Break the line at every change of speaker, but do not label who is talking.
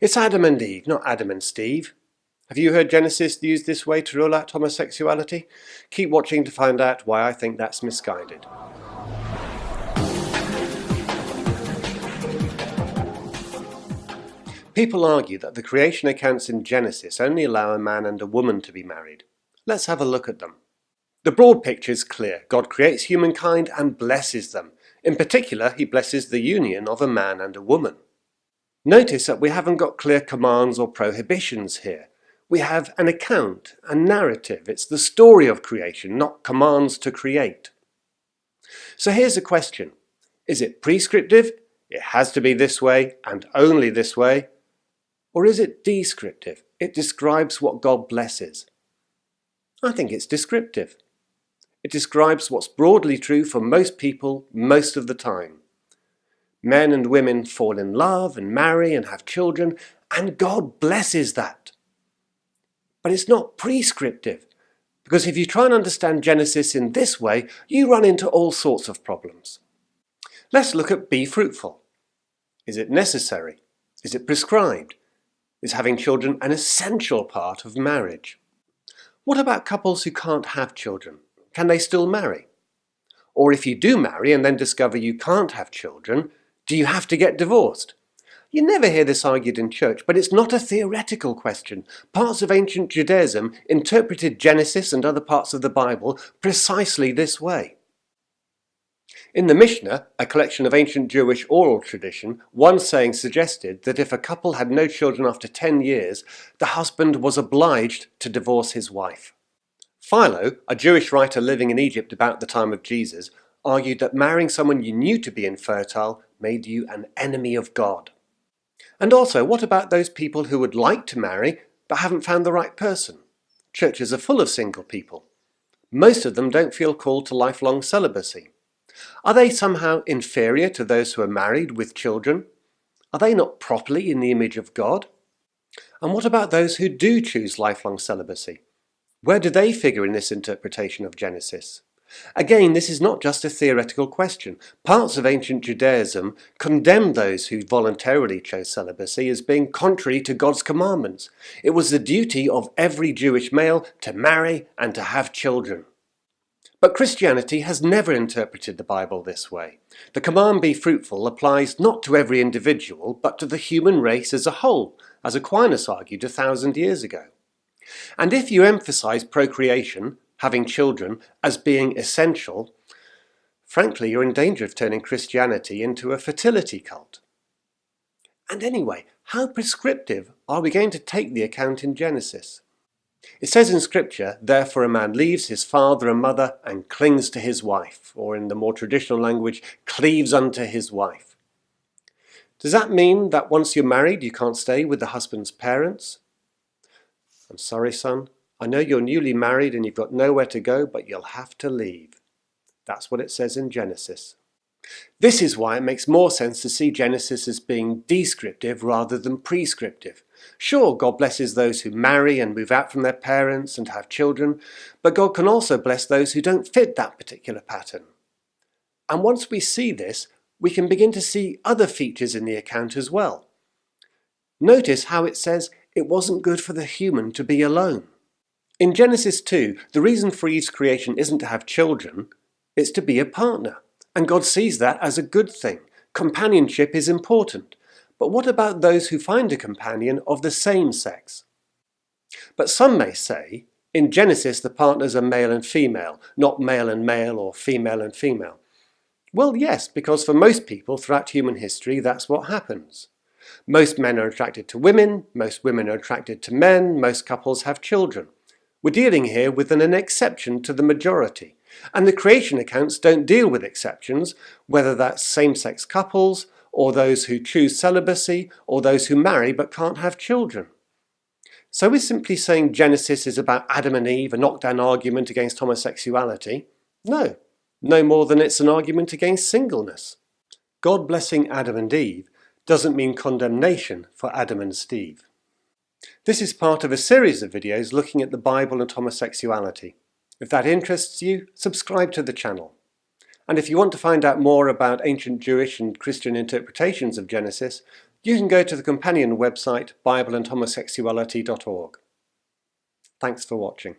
It's Adam and Eve, not Adam and Steve. Have you heard Genesis used this way to rule out homosexuality? Keep watching to find out why I think that's misguided. People argue that the creation accounts in Genesis only allow a man and a woman to be married. Let's have a look at them. The broad picture is clear. God creates humankind and blesses them. In particular, he blesses the union of a man and a woman. Notice that we haven't got clear commands or prohibitions here. We have an account, a narrative. It's the story of creation, not commands to create. So here's a question. Is it prescriptive? It has to be this way and only this way. Or is it descriptive? It describes what God blesses. I think it's descriptive. It describes what's broadly true for most people most of the time. Men and women fall in love and marry and have children, and God blesses that. But it's not prescriptive, because if you try and understand Genesis in this way, you run into all sorts of problems. Let's look at be fruitful. Is it necessary? Is it prescribed? Is having children an essential part of marriage? What about couples who can't have children? Can they still marry? Or if you do marry and then discover you can't have children, do you have to get divorced? You never hear this argued in church, but it's not a theoretical question. Parts of ancient Judaism interpreted Genesis and other parts of the Bible precisely this way. In the Mishnah, a collection of ancient Jewish oral tradition, one saying suggested that if a couple had no children after 10 years, the husband was obliged to divorce his wife. Philo, a Jewish writer living in Egypt about the time of Jesus, argued that marrying someone you knew to be infertile made you an enemy of God. And also, what about those people who would like to marry but haven't found the right person? Churches are full of single people. Most of them don't feel called to lifelong celibacy. Are they somehow inferior to those who are married with children? Are they not properly in the image of God? And what about those who do choose lifelong celibacy? Where do they figure in this interpretation of Genesis? Again, this is not just a theoretical question. Parts of ancient Judaism condemned those who voluntarily chose celibacy as being contrary to God's commandments. It was the duty of every Jewish male to marry and to have children. But Christianity has never interpreted the Bible this way. The command be fruitful applies not to every individual, but to the human race as a whole, as Aquinas argued 1,000 years ago. And if you emphasize procreation, having children, as being essential, frankly, you're in danger of turning Christianity into a fertility cult. And anyway, how prescriptive are we going to take the account in Genesis? It says in Scripture, therefore a man leaves his father and mother and clings to his wife, or in the more traditional language, cleaves unto his wife. Does that mean that once you're married, you can't stay with the husband's parents? I'm sorry, son. I know you're newly married and you've got nowhere to go, but you'll have to leave. That's what it says in Genesis. This is why it makes more sense to see Genesis as being descriptive rather than prescriptive. Sure, God blesses those who marry and move out from their parents and have children, but God can also bless those who don't fit that particular pattern. And once we see this, we can begin to see other features in the account as well. Notice how it says it wasn't good for the human to be alone. In Genesis 2, the reason for Eve's creation isn't to have children, it's to be a partner. And God sees that as a good thing. Companionship is important. But what about those who find a companion of the same sex? But some may say, in Genesis the partners are male and female, not male and male or female and female. Well, yes, because for most people throughout human history that's what happens. Most men are attracted to women, most women are attracted to men, most couples have children. We're dealing here with an exception to the majority. And the creation accounts don't deal with exceptions, whether that's same-sex couples, or those who choose celibacy, or those who marry but can't have children. So we're simply saying Genesis is about Adam and Eve, a knockdown argument against homosexuality? No, no more than it's an argument against singleness. God blessing Adam and Eve doesn't mean condemnation for Adam and Steve. This is part of a series of videos looking at the Bible and homosexuality. If that interests you, subscribe to the channel. And if you want to find out more about ancient Jewish and Christian interpretations of Genesis, You can go to the companion website bibleandhomosexuality.org. Thanks for watching.